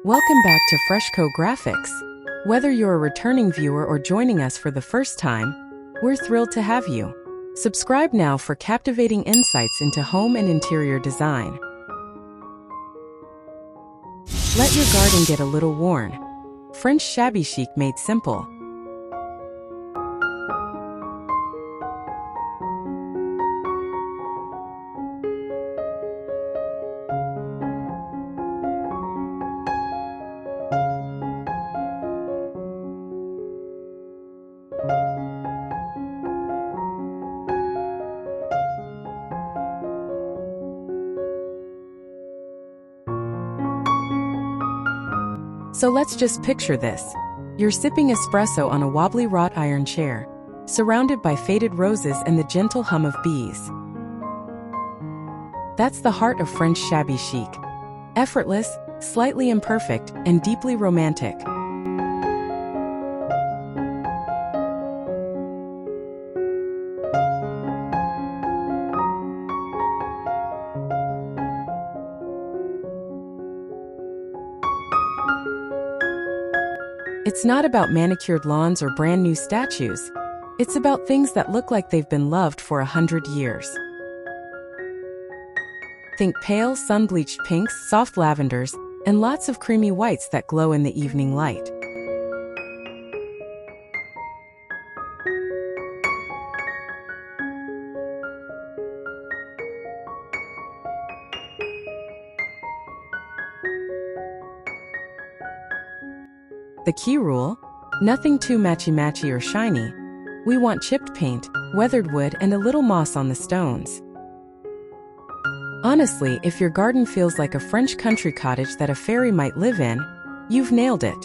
Welcome back to Freshco Graphics. Whether you're a returning viewer or joining us for the first time, we're thrilled to have you. Subscribe now for captivating insights into home and interior design. Let your garden get a little worn. French Shabby Chic made simple. So let's just picture this. You're sipping espresso on a wobbly wrought iron chair, surrounded by faded roses and the gentle hum of bees. That's the heart of French Shabby Chic. Effortless, slightly imperfect, and deeply romantic. It's not about manicured lawns or brand new statues. It's about things that look like they've been loved for 100 years. Think pale, sun-bleached pinks, soft lavenders, and lots of creamy whites that glow in the evening light. The key rule? Nothing too matchy-matchy or shiny. We want chipped paint, weathered wood, and a little moss on the stones. Honestly, if your garden feels like a French country cottage that a fairy might live in, you've nailed it.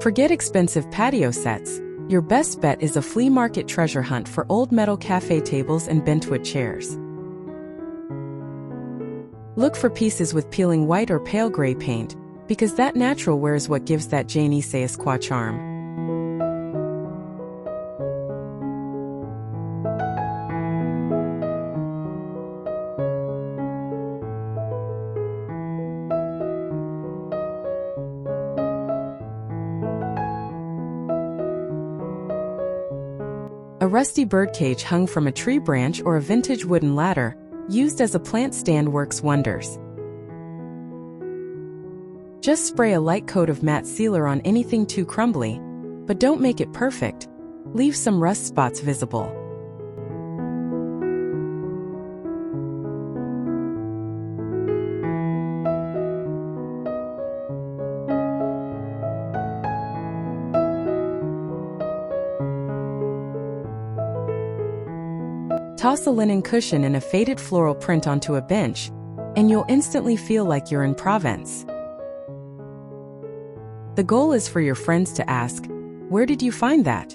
Forget expensive patio sets. Your best bet is a flea market treasure hunt for old metal cafe tables and bentwood chairs. Look for pieces with peeling white or pale gray paint, because that natural wear is what gives that je ne sais quoi charm. A rusty birdcage hung from a tree branch or a vintage wooden ladder, used as a plant stand, works wonders. Just spray a light coat of matte sealer on anything too crumbly, but don't make it perfect. Leave some rust spots visible. Toss a linen cushion and a faded floral print onto a bench, and you'll instantly feel like you're in Provence. The goal is for your friends to ask, "Where did you find that?"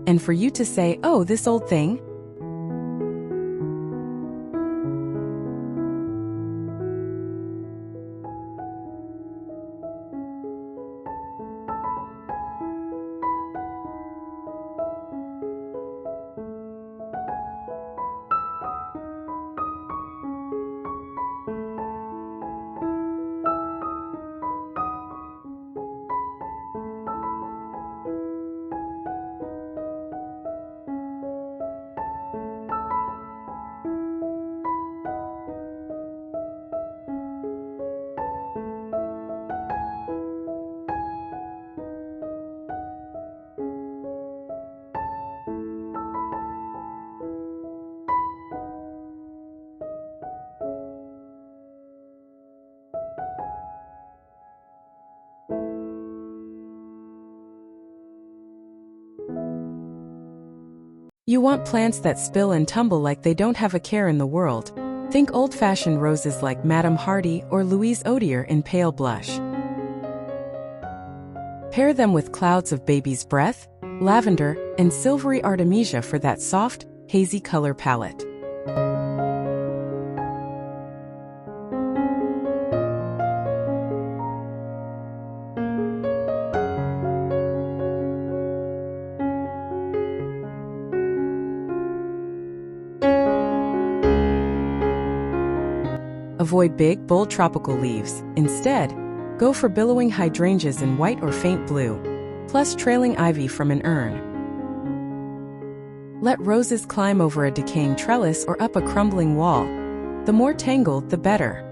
And for you to say, "Oh, this old thing?" You want plants that spill and tumble like they don't have a care in the world. Think old-fashioned roses like Madame Hardy or Louise Odier in pale blush. Pair them with clouds of baby's breath, lavender, and silvery artemisia for that soft, hazy color palette. Avoid big, bold tropical leaves. Instead, go for billowing hydrangeas in white or faint blue, plus trailing ivy from an urn. Let roses climb over a decaying trellis or up a crumbling wall. The more tangled, the better.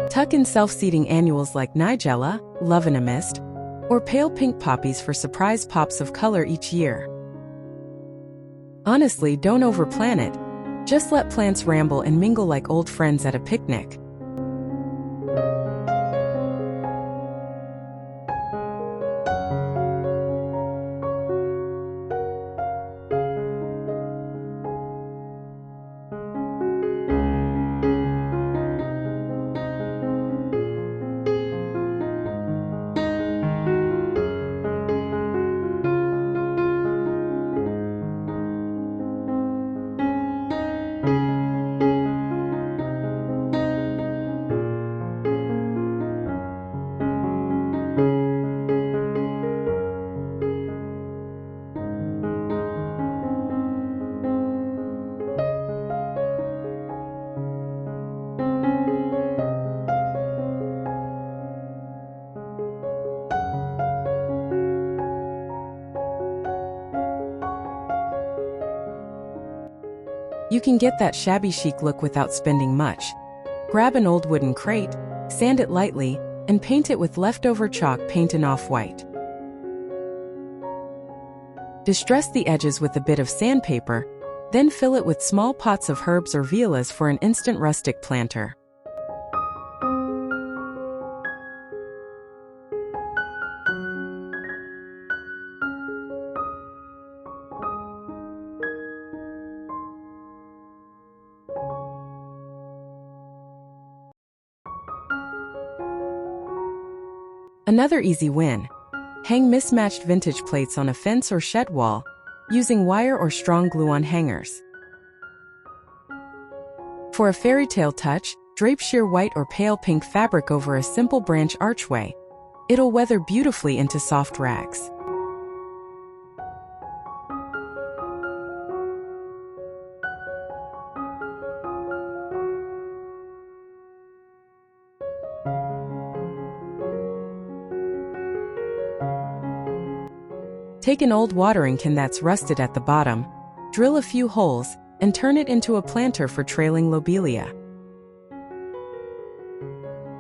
Tuck in self-seeding annuals like Nigella, Love in a Mist, or pale pink poppies for surprise pops of color each year. Honestly, don't overplan it. Just let plants ramble and mingle like old friends at a picnic. You can get that shabby chic look without spending much. Grab an old wooden crate, sand it lightly, and paint it with leftover chalk paint and off-white. Distress the edges with a bit of sandpaper, then fill it with small pots of herbs or violas for an instant rustic planter. Another easy win. Hang mismatched vintage plates on a fence or shed wall, using wire or strong glue on hangers. For a fairy tale touch, drape sheer white or pale pink fabric over a simple branch archway. It'll weather beautifully into soft rags. Take an old watering can that's rusted at the bottom, drill a few holes, and turn it into a planter for trailing lobelia.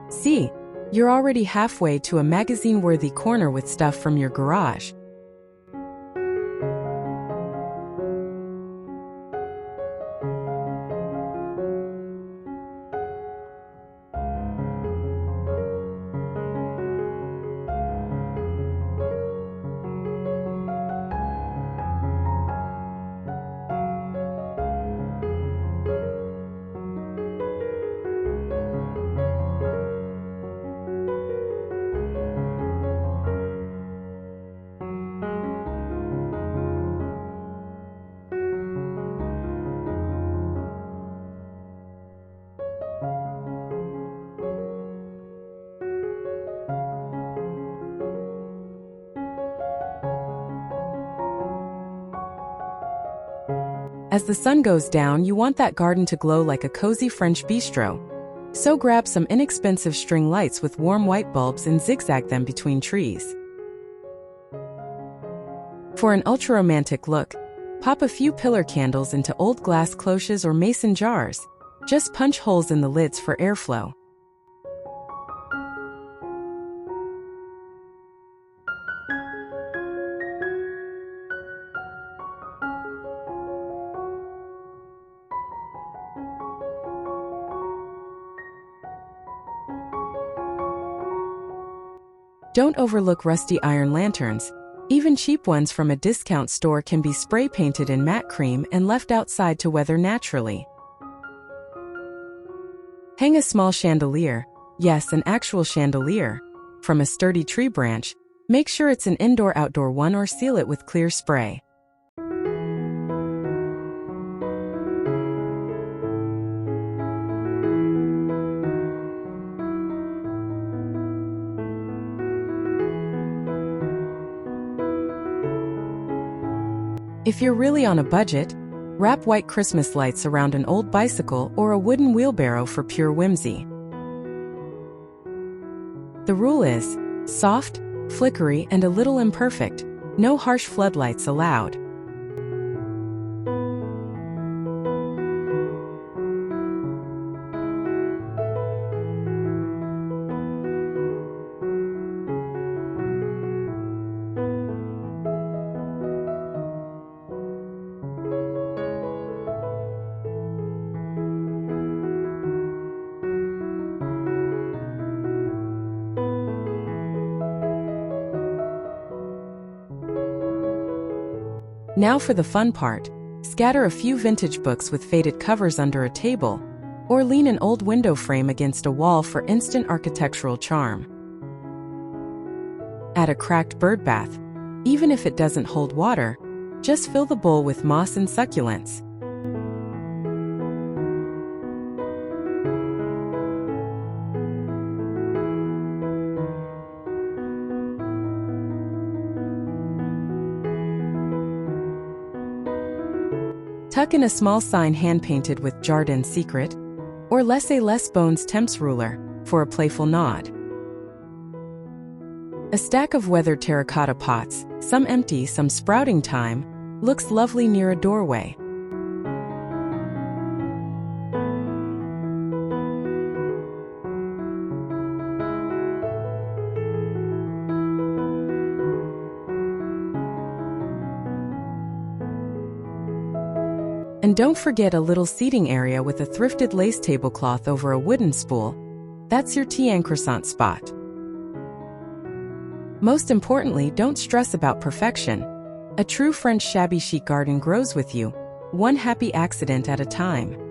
See, you're already halfway to a magazine-worthy corner with stuff from your garage. As the sun goes down, you want that garden to glow like a cozy French bistro. So grab some inexpensive string lights with warm white bulbs and zigzag them between trees. For an ultra-romantic look, pop a few pillar candles into old glass cloches or mason jars. Just punch holes in the lids for airflow. Don't overlook rusty iron lanterns. Even cheap ones from a discount store can be spray painted in matte cream and left outside to weather naturally. Hang a small chandelier, yes, an actual chandelier, from a sturdy tree branch. Make sure it's an indoor-outdoor one or seal it with clear spray. If you're really on a budget, wrap white Christmas lights around an old bicycle or a wooden wheelbarrow for pure whimsy. The rule is soft, flickery, and a little imperfect. No harsh floodlights allowed. Now for the fun part. Scatter a few vintage books with faded covers under a table, or lean an old window frame against a wall for instant architectural charm. Add a cracked bird bath. Even if it doesn't hold water, just fill the bowl with moss and succulents. Tuck in a small sign hand-painted with Jardin Secret, or Laissez Bones Temps ruler, for a playful nod. A stack of weathered terracotta pots, some empty, some sprouting time, looks lovely near a doorway. And don't forget a little seating area with a thrifted lace tablecloth over a wooden spool. That's your tea and croissant spot. Most importantly, don't stress about perfection. A true French shabby chic garden grows with you, one happy accident at a time.